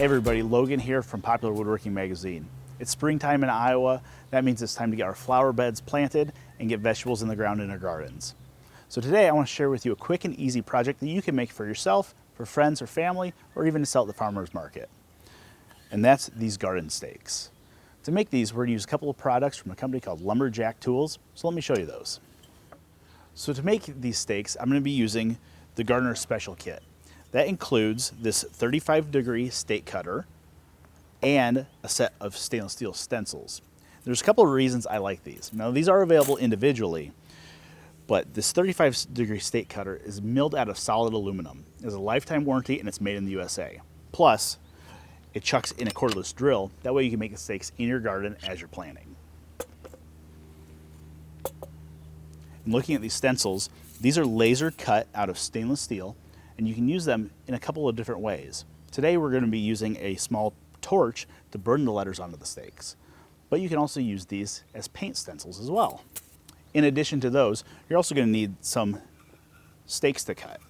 Hey everybody, Logan here from Popular Woodworking Magazine. It's springtime in Iowa. That means it's time to get our flower beds planted and get vegetables in the ground in our gardens. So today I want to share with you a quick and easy project that you can make for yourself, for friends or family, or even to sell at the farmer's market. And that's these garden stakes. To make these, we're going to use a couple of products from a company called Lumberjack tools. So let me show you those. So to make these stakes, I'm going to be using the Gardener Special Kit. That includes this 35-degree stake cutter and a set of stainless steel stencils. There's a couple of reasons I like these. Now, these are available individually, but this 35-degree stake cutter is milled out of solid aluminum. It has a lifetime warranty and it's made in the USA. Plus, it chucks in a cordless drill. That way you can make the stakes in your garden as you're planting. And looking at these stencils, these are laser cut out of stainless steel, and you can use them in a couple of different ways. Today we're going to be using a small torch to burn the letters onto the stakes, but you can also use these as paint stencils as well. In addition to those, you're also going to need some stakes to cut.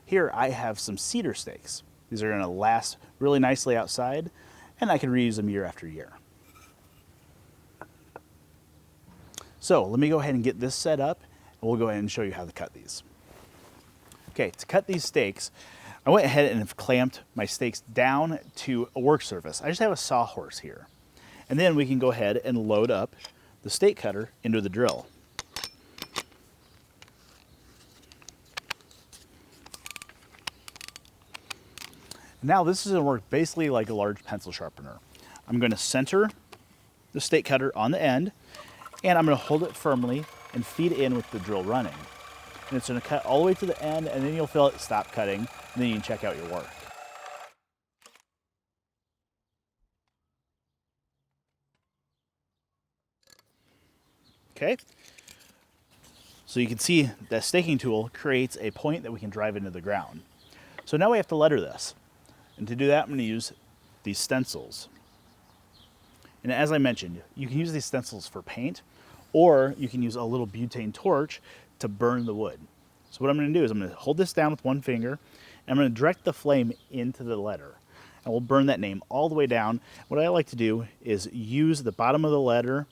Here I have some cedar stakes. These are going to last really nicely outside, and I can reuse them year after year. So let me go ahead and get this set up, and we'll go ahead and show you how to cut these. Okay, to cut these stakes, I went ahead and have clamped my stakes down to a work surface. I just have a sawhorse here. And then we can go ahead and load up the stake cutter into the drill. Now this is going to work basically like a large pencil sharpener. I'm going to center the stake cutter on the end, and I'm going to hold it firmly and feed in with the drill running. And it's going to cut all the way to the end, and then you'll feel it stop cutting, and then you can check out your work. Okay, so you can see the staking tool creates a point that we can drive into the ground. So now we have to letter this. And to do that, I'm going to use these stencils. And as I mentioned, you can use these stencils for paint, or you can use a little butane torch to burn the wood. So what I'm going to do is I'm going to hold this down with one finger, and I'm going to direct the flame into the letter. And we'll burn that name all the way down. What I like to do is use the bottom of the letter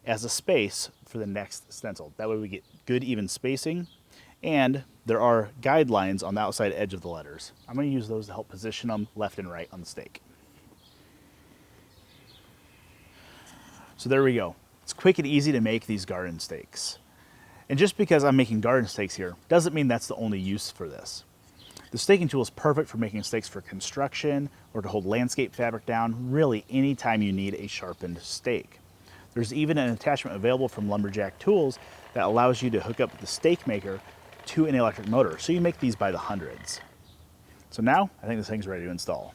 as a space for the next stencil. That way we get good even spacing, and there are guidelines on the outside edge of the letters. I'm going to use those to help position them left and right on the stake. So there we go. It's quick and easy to make these garden stakes. And just because I'm making garden stakes here doesn't mean that's the only use for this. The staking tool is perfect for making stakes for construction or to hold landscape fabric down, really anytime you need a sharpened stake. There's even an attachment available from Lumberjack tools that allows you to hook up the stake maker to an electric motor. So you make these by the hundreds. So now I think this thing's ready to install.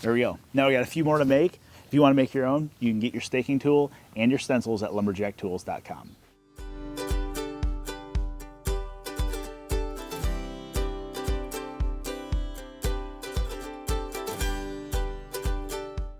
There we go. Now we got a few more to make. If you want to make your own, you can get your staking tool and your stencils at lumberjacktools.com.